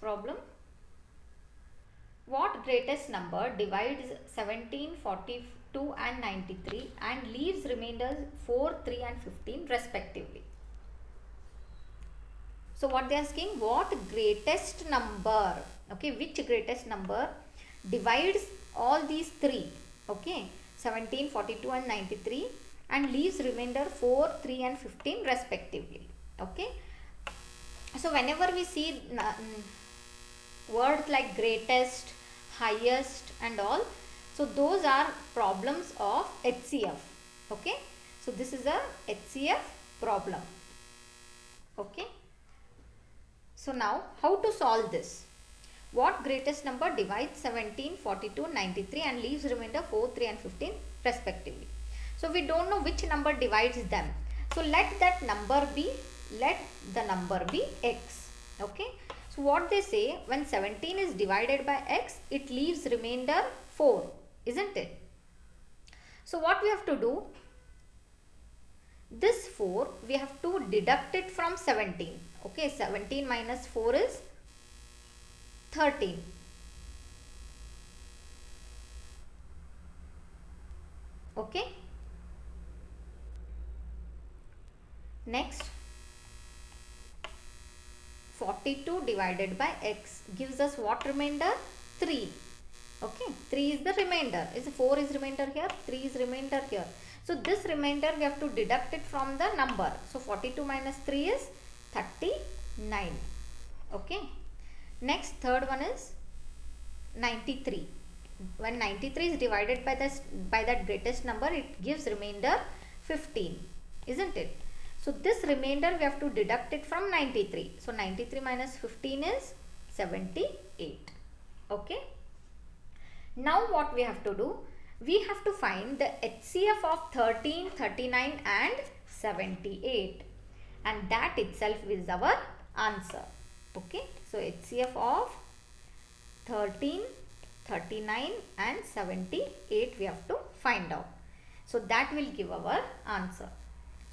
problem. What greatest number divides 17, 42 and 93 and leaves remainders 4, 3 and 15 respectively? So what they are asking, what greatest number, okay, which greatest number divides all these three, okay, 17, 42 and 93 and leaves remainder 4, 3 and 15 respectively, okay. So whenever we see words like greatest, highest and all, so those are problems of HCF, okay. So this is a HCF problem, okay. So now how to solve this? What greatest number divides 17, 42, 93 and leaves remainder 4, 3 and 15 respectively? So we don't know which number divides them. So let the number be x, okay. So what they say, when 17 is divided by x, it leaves remainder 4, isn't it? So what we have to do? This 4 we have to deduct it from 17, okay. 17 minus 4 is 13, okay. Next, 42 divided by x gives us what remainder? 3, okay. 3 is the remainder, 4 is remainder here, 3 is remainder here. So this remainder we have to deduct it from the number. So 42 minus 3 is 39, okay. Next, third one is 93. When 93 is divided by that greatest number, it gives remainder 15, isn't it? So this remainder we have to deduct it from 93. So 93 minus 15 is 78, okay. Now what we have to do? We have to find the HCF of 13, 39 and 78, and that itself is our answer, okay. So HCF of 13, 39 and 78 we have to find out. So that will give our answer.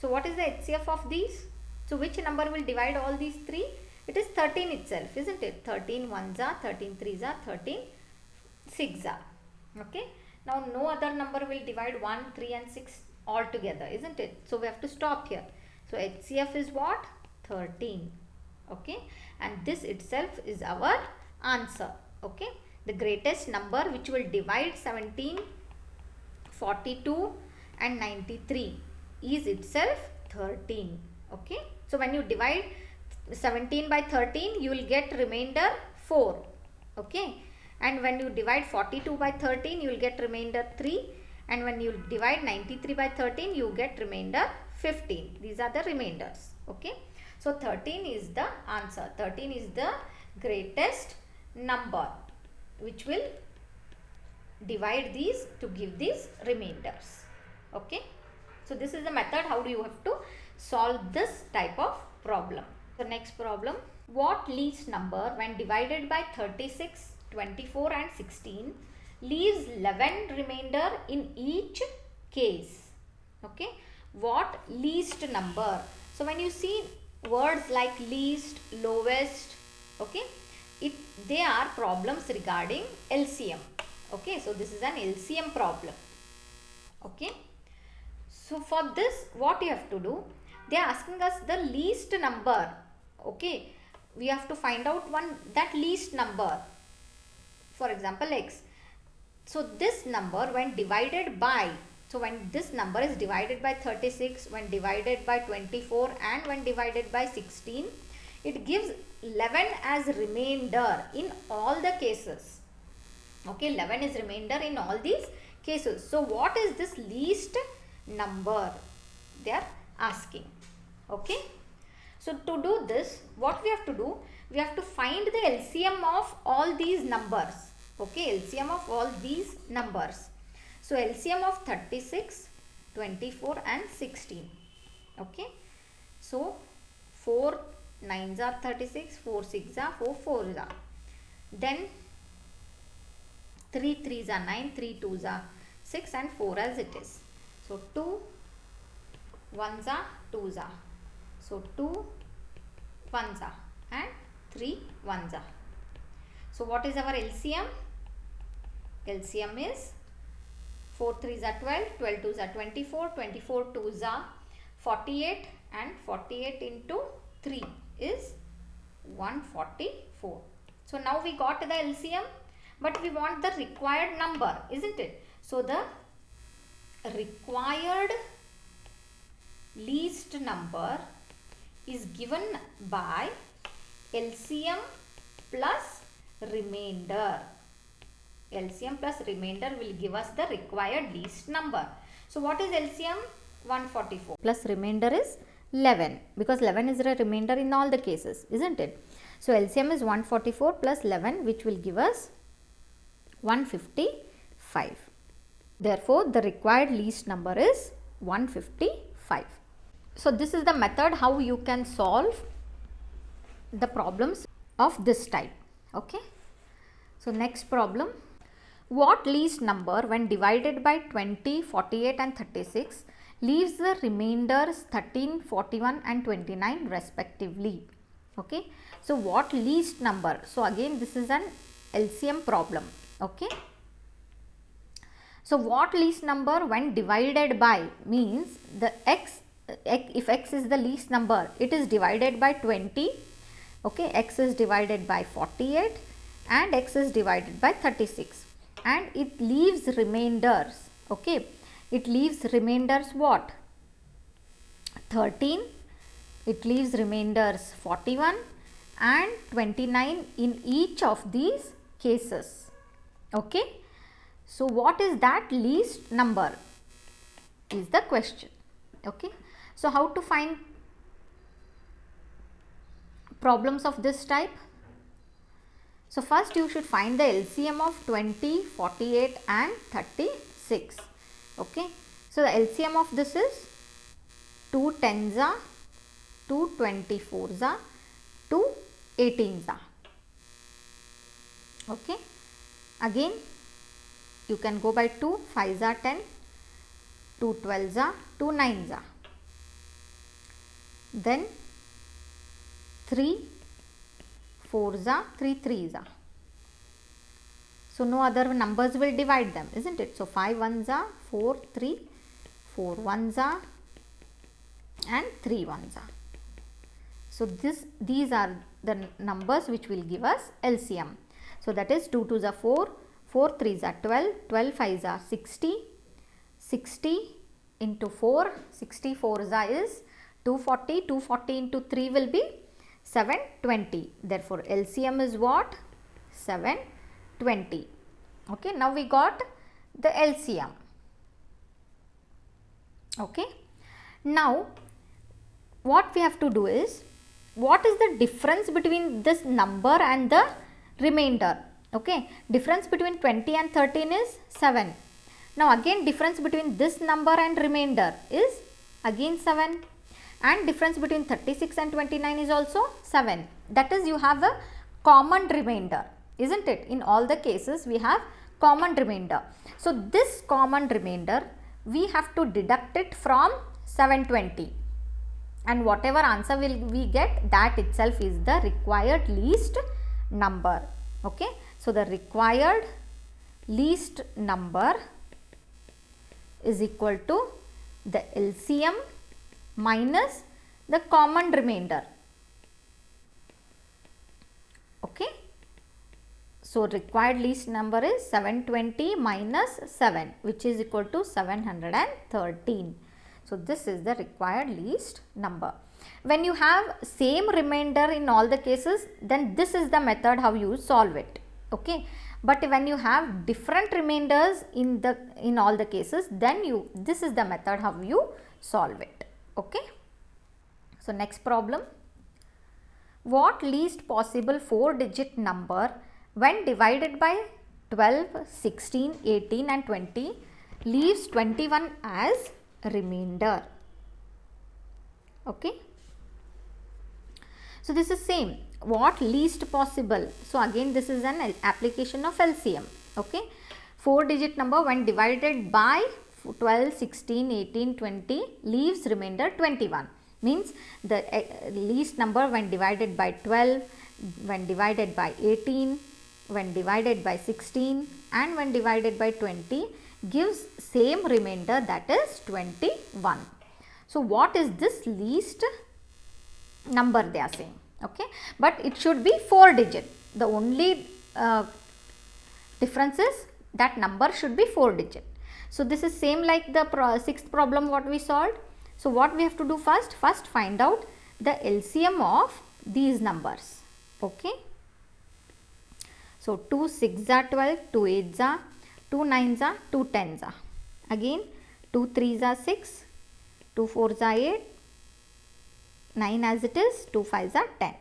So what is the HCF of these? So which number will divide all these three? It is 13 itself, isn't it? 13 ones are, 13 threes are, 13 six are, okay. Now no other number will divide 1, 3 and 6 all together, isn't it? So we have to stop here. So HCF is what? 13, okay. And this itself is our answer, okay. The greatest number which will divide 17, 42 and 93 is itself 13, okay. So when you divide 17 by 13, you will get remainder 4, okay. And when you divide 42 by 13, you will get remainder 3. And when you divide 93 by 13, you get remainder 15. These are the remainders, okay. So 13 is the answer. 13 is the greatest number which will divide these to give these remainders, okay. So this is the method how do you have to solve this type of problem. The next problem, what least number when divided by 36, 24 and 16 leaves 11 remainder in each case, okay. What least number? So when you see words like least, lowest, okay, they are problems regarding LCM, okay. So this is an LCM problem, okay. So for this what you have to do, they are asking us the least number, okay. We have to find out that least number, for example x. So this number when divided by, so when this number is divided by 36, when divided by 24 and when divided by 16, it gives 11 as remainder in all the cases, okay. 11 is remainder in all these cases. So what is this least number they are asking, okay. So to do this, what we have to do, we have to find the LCM of all these numbers, okay. LCM of all these numbers. So LCM of 36, 24 and 16, okay. So 4 9s are 36, 4 6s are 4 4s are. Then 3 3s are 9, 3 2s are 6 and 4 as it is. So 2 1s are 2s are. So 2 1s are and 3 1s are. So what is our LCM? LCM is 4 3s are 12, 12 2s are 24, 24 2s are 48 and 48 into 3 is 144. So now we got the LCM, but we want the required number, isn't it? So the required least number is given by LCM plus remainder. LCM plus remainder will give us the required least number. So what is LCM? 144 plus remainder is 11, because 11 is a remainder in all the cases, isn't it? So LCM is 144 plus 11, which will give us 155. Therefore the required least number is 155. So this is the method how you can solve the problems of this type. Okay. So next problem. What least number when divided by 20, 48 and 36 leaves the remainders 13, 41 and 29 respectively? Okay. So what least number? So again this is an LCM problem. Okay. So what least number when divided by means the x, if x is the least number, it is divided by 20. Okay. X is divided by 48 and x is divided by 36. And it leaves remainders. Okay, it leaves remainders what? 13, it leaves remainders 41 and 29 in each of these cases. Okay, so what is that least number is the question. Okay, so how to find problems of this type? So first you should find the LCM of 20, 48 and 36. Okay. So the LCM of this is 2 10s are, 2 24s are, 2 18s are. Okay. Again you can go by 2 5s are 10, 2 12s are, 2 9s are. Then 3 4s are, 3 3s are. So no other numbers will divide them, isn't it? So 5 1s are, 4 3, 4 1s are and 3 1s are. So these are the numbers which will give us LCM. So that is 2 2s are 4, 4 3s are 12, 12 5s are 60, 60 into 4, 64s are is 240, 240 into 3 will be 720. Therefore LCM is what? 720. Okay, now we got the LCM. Okay, now what we have to do is, what is the difference between this number and the remainder? Okay, difference between 20 and 13 is 7. Now again difference between this number and remainder is again 7. And difference between 36 and 29 is also 7. That is, you have a common remainder, isn't it? In all the cases we have common remainder. So this common remainder we have to deduct it from 720, and whatever answer will we get, that itself is the required least number. Okay, so the required least number is equal to the LCM minus the common remainder. Okay, so required least number is 720 minus 7, which is equal to 713. So this is the required least number. When you have same remainder in all the cases, then this is the method how you solve it. Okay, but when you have different remainders in all the cases, then this is the method how you solve it. Okay. So next problem. What least possible 4-digit number when divided by 12, 16, 18 and 20 leaves 21 as remainder? Okay. So this is same. What least possible? So again this is an application of LCM. Okay. 4-digit number when divided by 12, 16, 18, 20 leaves remainder 21. Means the least number when divided by 12, when divided by 18, when divided by 16 and when divided by 20 gives same remainder, that is 21. So what is this least number they are saying? Okay, but it should be 4 digit. The only difference is that number should be 4 digit. So this is same like the sixth problem what we solved. So what we have to do first find out the LCM of these numbers. Okay, so 2 6s are 12, 2 8s are, 2 9s are, 2 10s are, again 2 3s are 6, 2 4s are 8, 9 as it is, 2 5s are 10.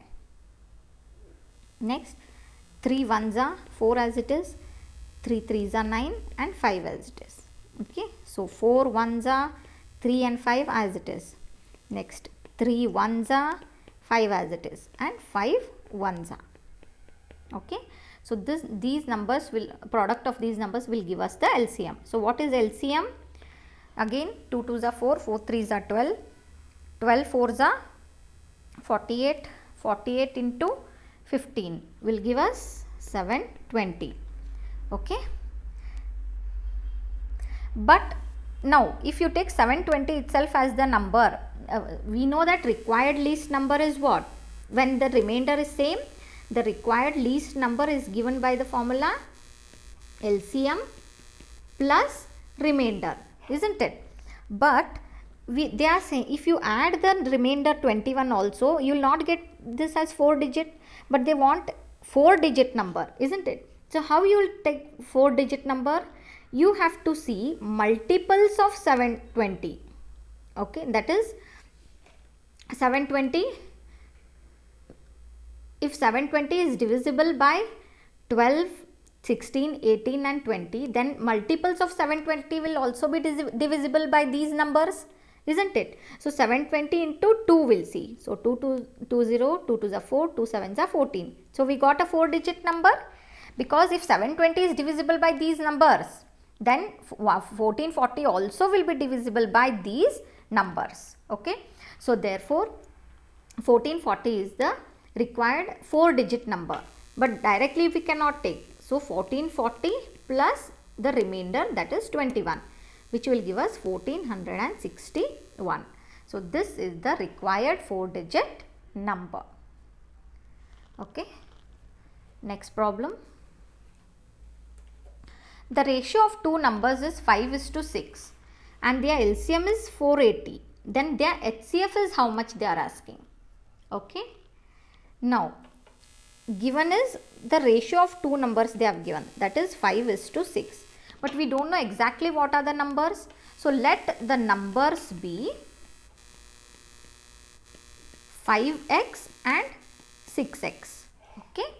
Next 3 1s are 4 as it is, 3 3s are 9 and 5 as it is. Okay, so 4 1s are 3 and 5 as it is. Next 3 1s are 5 as it is and 5 1s are. Okay, so these numbers will, product of these numbers will give us the LCM. So what is LCM? Again 2 2s are 4, 4 3s are 12, 12 4s are 48, 48 into 15 will give us 720. Okay, but now if you take 720 itself as the number, we know that required least number is what? When the remainder is same, the required least number is given by the formula LCM plus remainder, isn't it? But they are saying if you add the remainder 21 also, you will not get this as 4 digit, but they want 4 digit number, isn't it? So how you will take 4 digit number? You have to see multiples of 720. Okay, that is 720. If 720 is divisible by 12, 16, 18 and 20, then multiples of 720 will also be divisible by these numbers, isn't it? So 720 into 2 will see. So 2 2 0, 2 2s are 4, 2 7s are 14. So we got a 4 digit number, because if 720 is divisible by these numbers, then 1440 also will be divisible by these numbers. Okay, so therefore 1440 is the required 4 digit number, but directly we cannot take. So 1440 plus the remainder, that is 21, which will give us 1461. So this is the required 4 digit number. Okay, next problem. The ratio of two numbers is 5:6 and their LCM is 480. Then their HCF is how much they are asking. Okay, now given is the ratio of two numbers they have given, that is 5:6, but we don't know exactly what are the numbers. So let the numbers be 5x and 6x. Okay,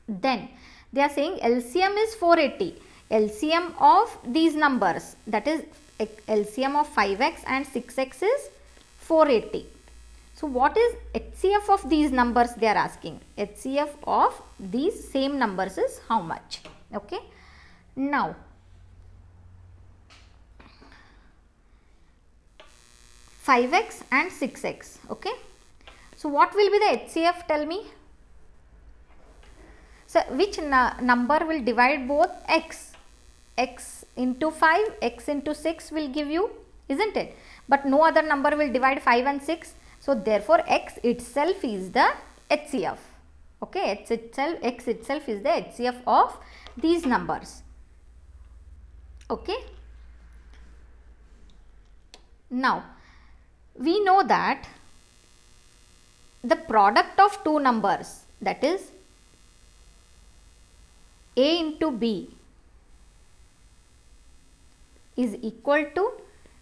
then they are saying LCM is 480. LCM of these numbers, that is LCM of 5x and 6x is 480. So what is HCF of these numbers they are asking? HCF of these same numbers is how much? Okay, now five x and 6x. Okay, so what will be the HCF? Tell me. So which number will divide both x? X into 5, x into 6 will give you, isn't it? But no other number will divide 5 and 6. So therefore x itself is the HCF. Okay, x itself is the HCF of these numbers. Okay. Now we know that the product of two numbers, that is A into B, is equal to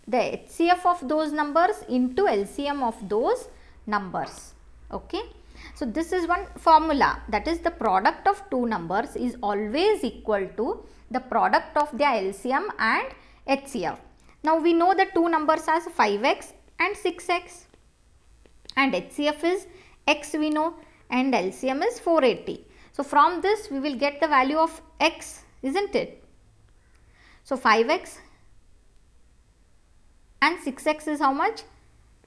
the HCF of those numbers into LCM of those numbers. Okay, so this is one formula, that is the product of two numbers is always equal to the product of their LCM and HCF. Now we know the two numbers as 5x and 6x, and HCF is x we know, and LCM is 480. So from this we will get the value of x, isn't it? So 5x and 6x is how much?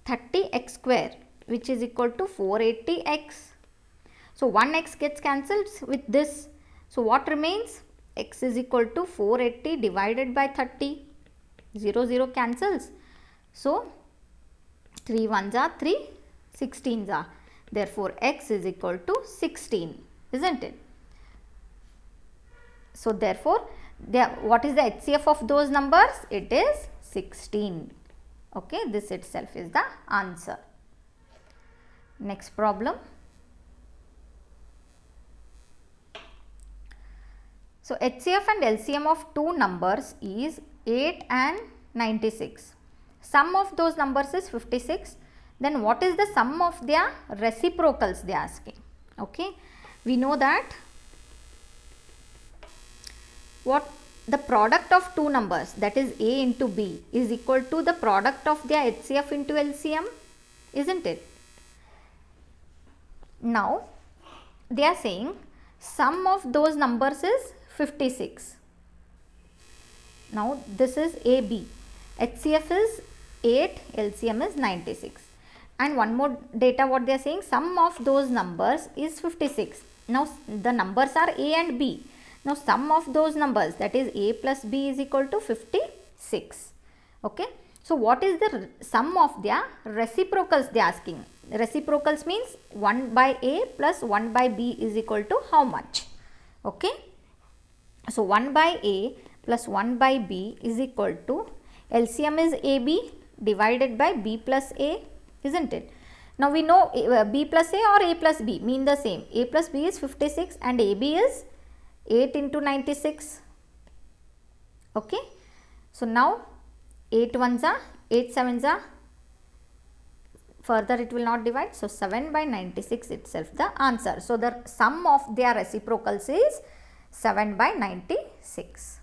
30x square, which is equal to 480x. So 1x gets cancelled with this. So what remains? X is equal to 480 divided by 30. 0, 0 cancels. So 3 ones are 3, 16s are. Therefore, X is equal to 16, isn't it? So therefore, what is the HCF of those numbers? It is 16. Okay, this itself is the answer. Next problem. So HCF and LCM of two numbers is 8 and 96. Sum of those numbers is 56. Then what is the sum of their reciprocals, they are asking. Okay, we know that what the product of two numbers, that is A into B, is equal to the product of their HCF into LCM, isn't it? Now they are saying sum of those numbers is 56. Now this is AB, HCF is 8, LCM is 96. And one more data, what they are saying, sum of those numbers is 56. Now the numbers are A and B. Now sum of those numbers, that is A plus B, is equal to 56. Okay. So what is the sum of their reciprocals, they are asking. Reciprocals means 1 by A plus 1 by B is equal to how much? Okay. So 1 by A plus 1 by B is equal to, LCM is AB divided by B plus A, isn't it? Now we know B plus A or A plus B mean the same. A plus B is 56 and AB is 8 into 96. Okay. So now 8 ones are, 8 sevens are, further it will not divide. So 7 by 96 itself the answer. So the sum of their reciprocals is 7 by 96.